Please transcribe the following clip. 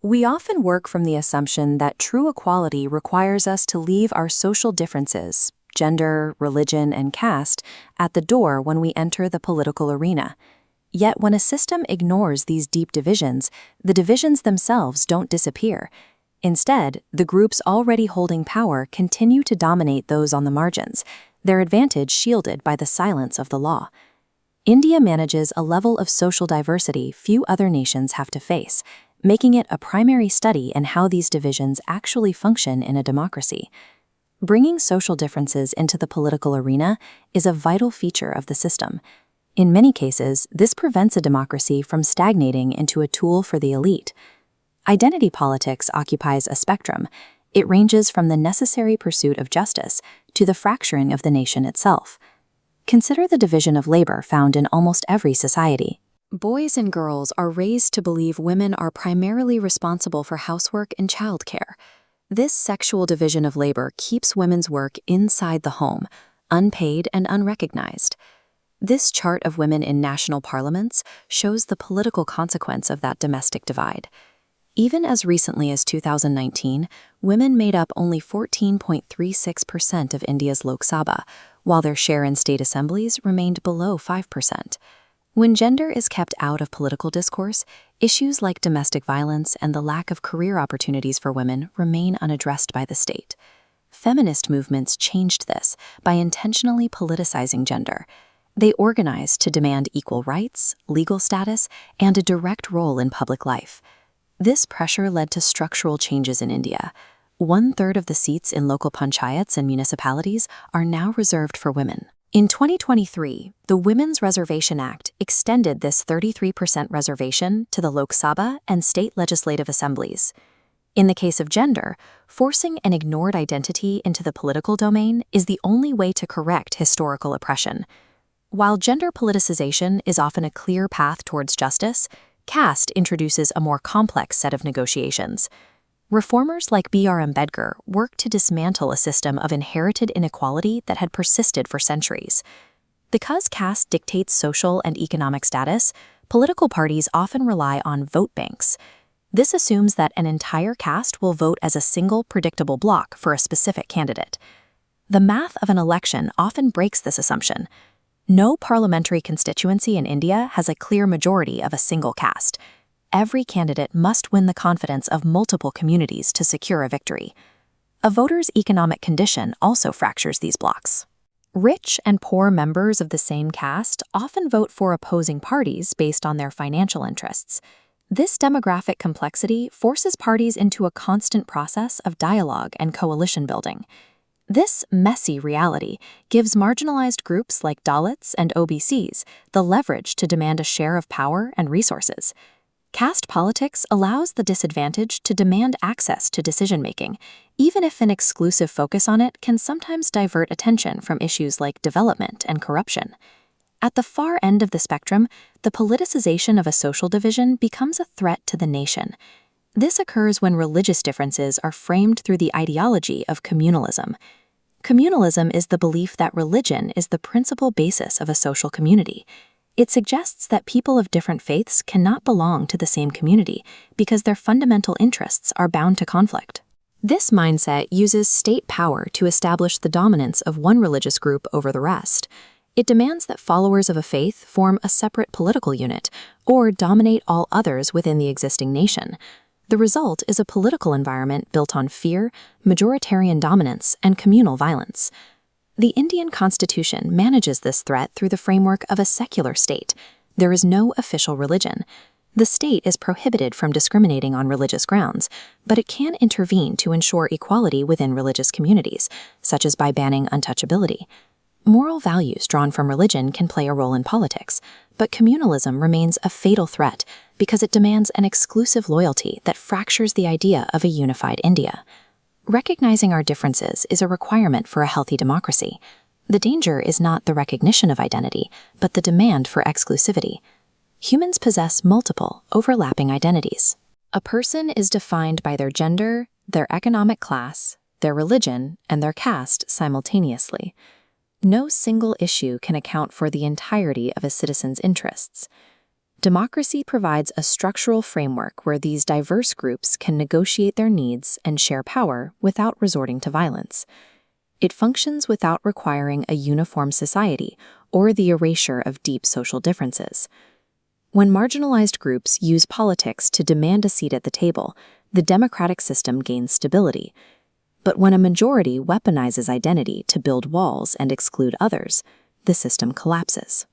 We often work from the assumption that true equality requires us to leave our social differences, gender, religion, and caste, at the door when we enter the political arena. Yet when a system ignores these deep divisions, the divisions themselves don't disappear. Instead, the groups already holding power continue to dominate those on the margins, their advantage shielded by the silence of the law. India manages a level of social diversity few other nations have to face, making it a primary study in how these divisions actually function in a democracy. Bringing social differences into the political arena is a vital feature of the system. In many cases, this prevents a democracy from stagnating into a tool for the elite. Identity politics occupies a spectrum. It ranges from the necessary pursuit of justice to the fracturing of the nation itself. Consider the division of labor found in almost every society. Boys and girls are raised to believe women are primarily responsible for housework and childcare. This sexual division of labor keeps women's work inside the home, unpaid and unrecognized. This chart of women in national parliaments shows the political consequence of that domestic divide. Even as recently as 2019, women made up only 14.36% of India's Lok Sabha, while their share in state assemblies remained below 5%. When gender is kept out of political discourse, issues like domestic violence and the lack of career opportunities for women remain unaddressed by the state. Feminist movements changed this by intentionally politicizing gender. They organized to demand equal rights, legal status, and a direct role in public life. This pressure led to structural changes in India. 1/3 of the seats in local panchayats and municipalities are now reserved for women. In 2023, the Women's Reservation Act extended this 33% reservation to the Lok Sabha and state legislative assemblies. In the case of gender, forcing an ignored identity into the political domain is the only way to correct historical oppression. While gender politicization is often a clear path towards justice, caste introduces a more complex set of negotiations. Reformers like B.R. Ambedkar worked to dismantle a system of inherited inequality that had persisted for centuries. Because caste dictates social and economic status, political parties often rely on vote banks. This assumes that an entire caste will vote as a single predictable bloc for a specific candidate. The math of an election often breaks this assumption. No parliamentary constituency in India has a clear majority of a single caste. Every candidate must win the confidence of multiple communities to secure a victory. A voter's economic condition also fractures these blocks. Rich and poor members of the same caste often vote for opposing parties based on their financial interests. This demographic complexity forces parties into a constant process of dialogue and coalition building. This messy reality gives marginalized groups like Dalits and OBCs the leverage to demand a share of power and resources. Caste politics allows the disadvantaged to demand access to decision-making, even if an exclusive focus on it can sometimes divert attention from issues like development and corruption. At the far end of the spectrum, the politicization of a social division becomes a threat to the nation. This occurs when religious differences are framed through the ideology of communalism. Communalism is the belief that religion is the principal basis of a social community. It suggests that people of different faiths cannot belong to the same community because their fundamental interests are bound to conflict. This mindset uses state power to establish the dominance of one religious group over the rest. It demands that followers of a faith form a separate political unit or dominate all others within the existing nation. The result is a political environment built on fear, majoritarian dominance, and communal violence. The Indian Constitution manages this threat through the framework of a secular state. There is no official religion. The state is prohibited from discriminating on religious grounds, but it can intervene to ensure equality within religious communities, such as by banning untouchability. Moral values drawn from religion can play a role in politics, but communalism remains a fatal threat because it demands an exclusive loyalty that fractures the idea of a unified India. Recognizing our differences is a requirement for a healthy democracy. The danger is not the recognition of identity, but the demand for exclusivity. Humans possess multiple, overlapping identities. A person is defined by their gender, their economic class, their religion, and their caste simultaneously. No single issue can account for the entirety of a citizen's interests. Democracy provides a structural framework where these diverse groups can negotiate their needs and share power without resorting to violence. It functions without requiring a uniform society or the erasure of deep social differences. When marginalized groups use politics to demand a seat at the table, the democratic system gains stability. But when a majority weaponizes identity to build walls and exclude others, the system collapses.